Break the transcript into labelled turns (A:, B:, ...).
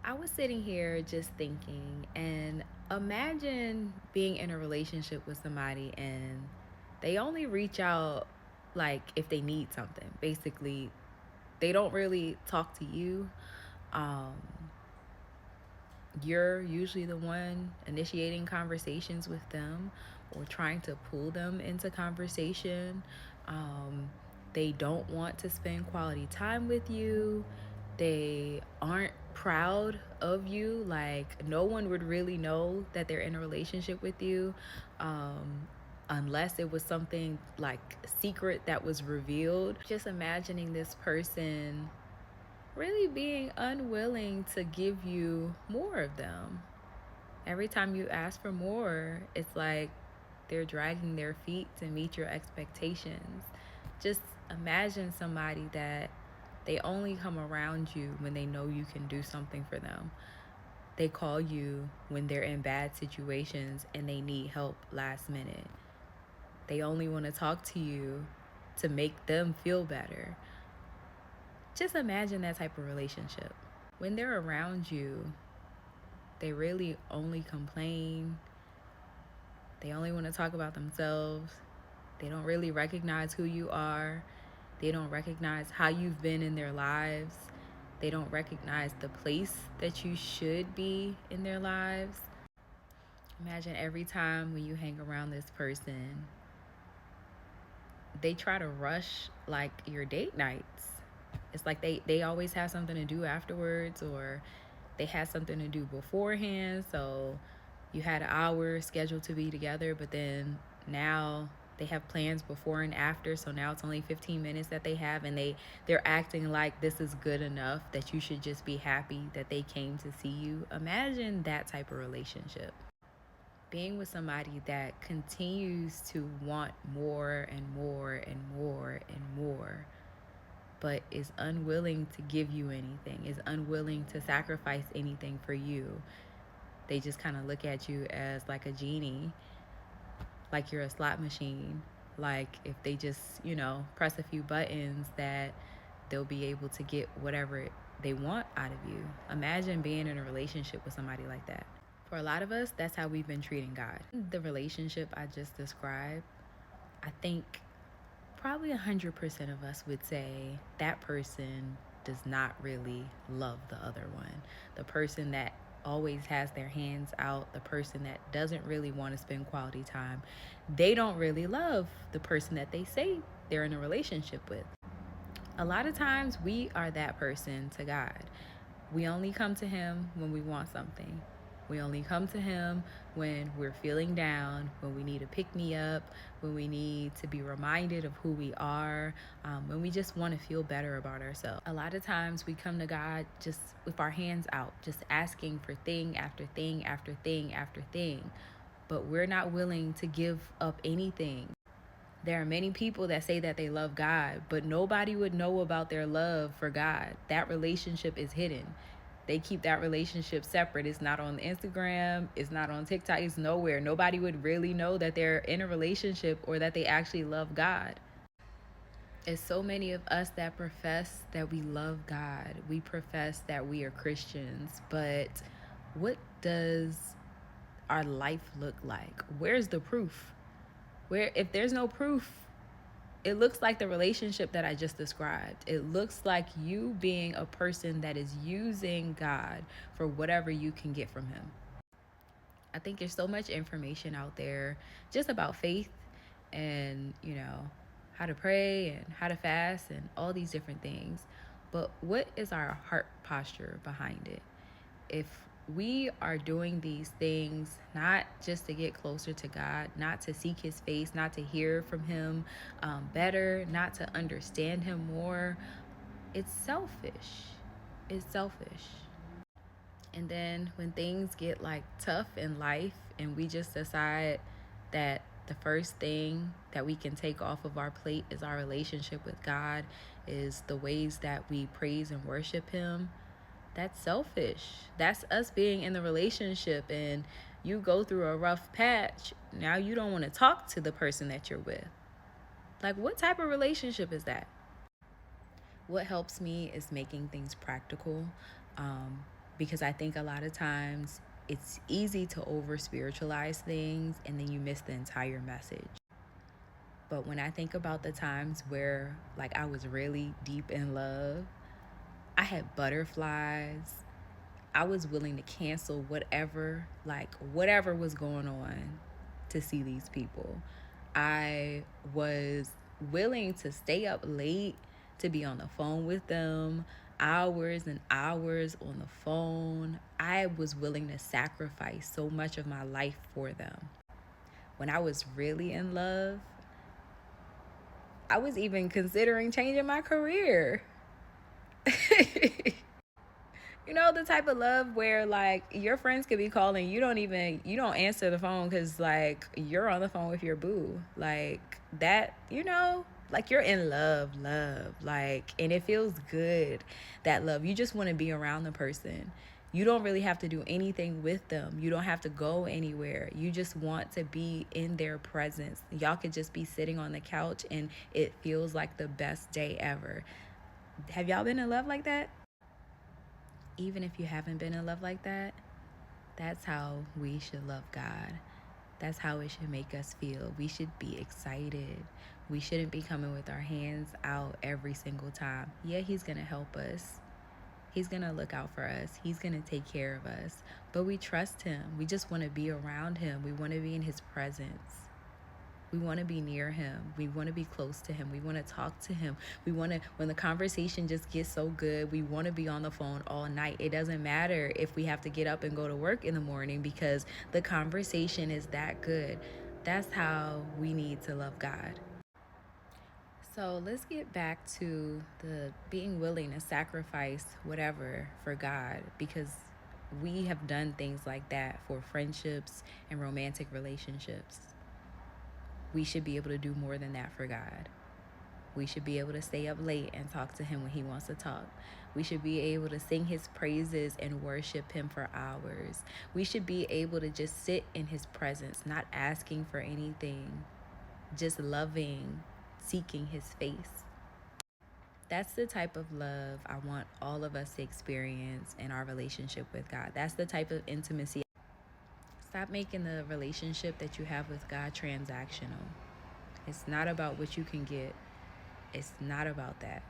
A: I was sitting here just thinking, and imagine being in a relationship with somebody and they only reach out like if they need something. Basically, they don't really talk to you. Um, you're usually the one initiating conversations with them or trying to pull them into conversation. Um, they don't want to spend quality time with you. They aren't proud of you. Like, no one would really know that they're in a relationship with you unless it was something like secret that was revealed. Just imagining this person really being unwilling to give you more of them. Every time you ask for more, it's like they're dragging their feet to meet your expectations. Just imagine somebody that they only come around you when they know you can do something for them. They call you when they're in bad situations and they need help last minute. They only want to talk to you to make them feel better. Just imagine that type of relationship. When they're around you, they really only complain. They only want to talk about themselves. They don't really recognize who you are. They don't recognize how you've been in their lives. They don't recognize the place that you should be in their lives. Imagine every time when you hang around this person, they try to rush like your date nights. It's like they always have something to do afterwards, or they had something to do beforehand. So you had an hour scheduled to be together, but then now they have plans before and after. So now it's only 15 minutes that they have, and they're acting like this is good enough, that you should just be happy that they came to see you. Imagine that type of relationship. Being with somebody that continues to want more and more and more and more, but is unwilling to give you anything, is unwilling to sacrifice anything for you. They just kind of look at you as like a genie, like you're a slot machine. Like if they just, press a few buttons, that they'll be able to get whatever they want out of you. Imagine being in a relationship with somebody like that. For a lot of us, that's how we've been treating God. The relationship I just described, I think probably 100% of us would say that person does not really love the other one. The person that always has their hands out, the person that doesn't really want to spend quality time, they don't really love the person that they say they're in a relationship with. A lot of times we are that person to God. We only come to Him when we want something. We only come to Him when we're feeling down, when we need a pick me up, when we need to be reminded of who we are, when we just want to feel better about ourselves. A lot of times we come to God just with our hands out, just asking for thing after thing after thing after thing, but we're not willing to give up anything. There are many people that say that they love God, but nobody would know about their love for God. That relationship is hidden. They keep that relationship separate. It's not on Instagram, it's not on TikTok, it's nowhere. Nobody would really know that they're in a relationship or that they actually love God. It's so many of us that profess that we love God. We profess that we are Christians, but what does our life look like? Where's the proof? Where, if there's no proof, it looks like the relationship that I just described. It looks like you being a person that is using God for whatever you can get from Him. I think there's so much information out there just about faith and, how to pray and how to fast and all these different things. But what is our heart posture behind it? If we are doing these things not just to get closer to God, not to seek His face, not to hear from Him better, not to understand Him more, it's selfish. It's selfish. And then when things get like tough in life and we just decide that the first thing that we can take off of our plate is our relationship with God, is the ways that we praise and worship Him, that's selfish. That's us being in the relationship and you go through a rough patch. Now you don't want to talk to the person that you're with. Like, what type of relationship is that? What helps me is making things practical, um, because I think a lot of times it's easy to over spiritualize things and then you miss the entire message. But when I think about the times where like I was really deep in love, I had butterflies. I was willing to cancel whatever was going on to see these people. I was willing to stay up late to be on the phone with them, hours and hours on the phone. I was willing to sacrifice so much of my life for them. When I was really in love, I was even considering changing my career. You know, the type of love where like your friends could be calling, you don't answer the phone because like you're on the phone with your boo, like that, like you're in love, like, and it feels good, that love. You just want to be around the person. You don't really have to do anything with them. You don't have to go anywhere. You just want to be in their presence. Y'all could just be sitting on the couch and it feels like the best day ever. Have y'all been in love like that? Even if you haven't been in love like that, that's how we should love God. That's how it should make us feel. We should be excited. We shouldn't be coming with our hands out every single time. Yeah, He's going to help us. He's going to look out for us. He's going to take care of us. But we trust Him. We just want to be around Him. We want to be in His presence. We want to be near Him. We want to be close to Him. We want to talk to Him. We want to, when the conversation just gets so good, we want to be on the phone all night. It doesn't matter if we have to get up and go to work in the morning because the conversation is that good. That's how we need to love God. So let's get back to the being willing to sacrifice whatever for God, because we have done things like that for friendships and romantic relationships. We should be able to do more than that for God. We should be able to stay up late and talk to Him when He wants to talk. We should be able to sing His praises and worship Him for hours. We should be able to just sit in His presence, not asking for anything, just loving, seeking His face. That's the type of love I want all of us to experience in our relationship with God. That's the type of intimacy. Stop making the relationship that you have with God transactional. It's not about what you can get. It's not about that.